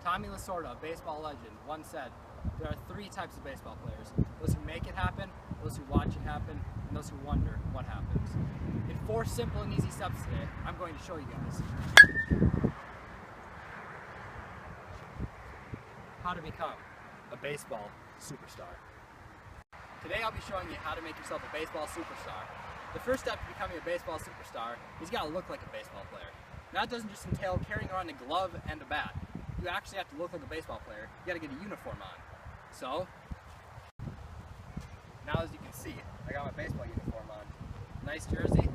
Tommy Lasorda, a baseball legend, once said, there are three types of baseball players: those who make it happen, those who watch it happen, and those who wonder what happens. In 4 simple and easy steps today, I'm going to show you guys how to become a baseball superstar. Today I'll be showing you how to make yourself a baseball superstar. The first step to becoming a baseball superstar is you gotta look like a baseball player. Now, that doesn't just entail carrying around a glove and a bat. You actually have to look like a baseball player. You gotta get a uniform on. So, now as you can see, I got my baseball uniform on. Nice jersey,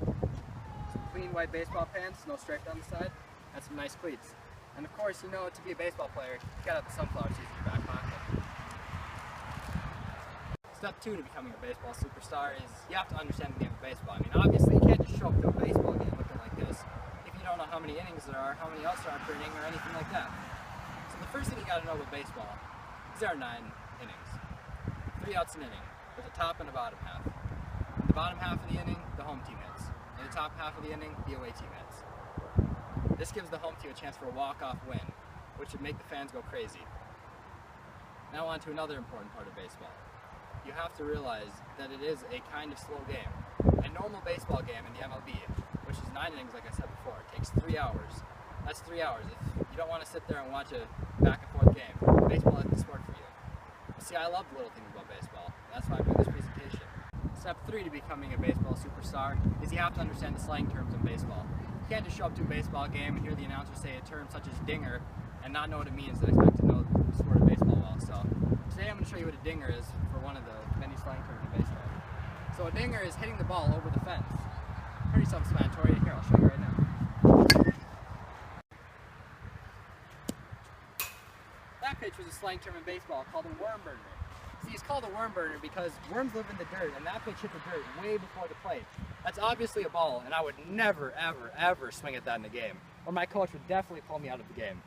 some clean white baseball pants, no stripe down the side, and some nice cleats. And of course, you know, to be a baseball player, you gotta have the sunflower seeds in your back pocket. Step 2 to becoming a baseball superstar is you have to understand the game of baseball. I mean, obviously, you can't just show up to a baseball game looking like this if you don't know how many innings there are, how many outs there are per inning, or anything like that. So the first thing you gotta know about baseball is there are 9 innings. 3 outs an inning, with a top and a bottom half. In the bottom half of the inning, the home team hits. In the top half of the inning, the away team hits. This gives the home team a chance for a walk-off win, which would make the fans go crazy. Now on to another important part of baseball. You have to realize that it is a kind of slow game. A normal baseball game in the MLB, which is 9 innings like I said before, takes 3 hours. That's 3 hours. If you don't want to sit there and watch a back and forth game, baseball is the sport for you. See, I love the little things about baseball. That's why I'm doing this presentation. Step 3 to becoming a baseball superstar is you have to understand the slang terms in baseball. You can't just show up to a baseball game and hear the announcer say a term such as dinger and not know what it means and expect to know the sport of baseball well. So today I'm going to show you what a dinger is for one of the many slang terms in baseball. So a dinger is hitting the ball over the fence. Pretty self-explanatory. Here, I'll show you right now. That pitch was a slang term in baseball called a worm burner. See, it's called a worm burner because worms live in the dirt, and that pitch hit the dirt way before the plate. That's obviously a ball, and I would never, ever, ever swing at that in the game, or my coach would definitely pull me out of the game.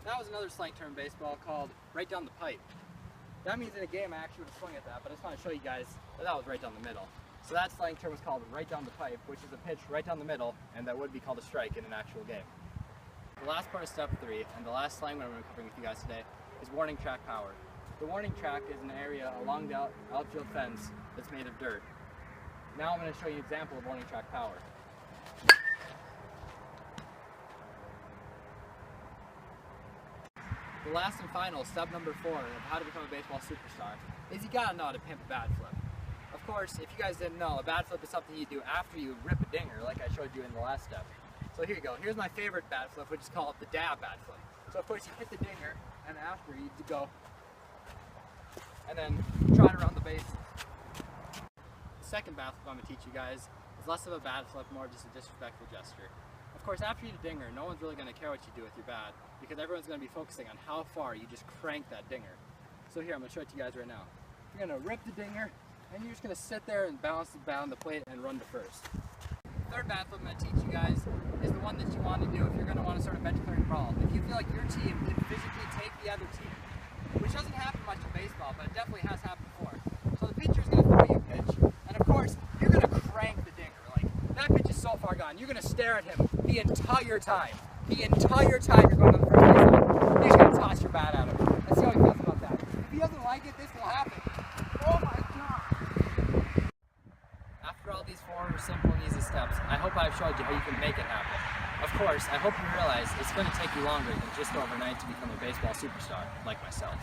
That was another slang term in baseball called right down the pipe. That means in a game I actually would have swung at that, but I just want to show you guys that that was right down the middle. So that slang term was called right down the pipe, which is a pitch right down the middle, and that would be called a strike in an actual game. The last part of step 3, and the last slang that I'm going to be covering with you guys today, is warning track power. The warning track is an area along the outfield fence that's made of dirt. Now I'm going to show you an example of warning track power. The last and final, step number 4 of how to become a baseball superstar, is you gotta know how to pimp a bat flip. Of course, if you guys didn't know, a bat flip is something you do after you rip a dinger, like I showed you in the last step. So here you go. Here's my favorite bat flip, which is called the dab bat flip. So of course you hit the dinger, and after you go, and then trot around the bases. The second bat flip I'm gonna teach you guys is less of a bat flip, more just a disrespectful gesture. Of course, after you hit a dinger, no one's really going to care what you do with your bat because everyone's going to be focusing on how far you just crank that dinger. So here, I'm going to show it to you guys right now. You're going to rip the dinger, and you're just going to sit there and balance the bat on the plate and run to first. The third bat flip I'm going to teach you guys is the one that you want to do if you're going to want to start a bench clearing brawl. If you feel like your team can physically take the other team, which doesn't happen much in baseball, but it definitely has happened before. So the pitcher's going to throw you a pitch, and of course, you're going to crank the dinger. Like, that pitch is so far gone, you're going to stare at him the entire time. The entire time you're going to the first base line. You're just going to toss your bat at him. Let's see how he feels about that. If he doesn't like it, this will happen. Oh my God! After all these 4 simple and easy steps, I hope I've showed you how you can make it happen. Of course, I hope you realize it's going to take you longer than just overnight to become a baseball superstar like myself.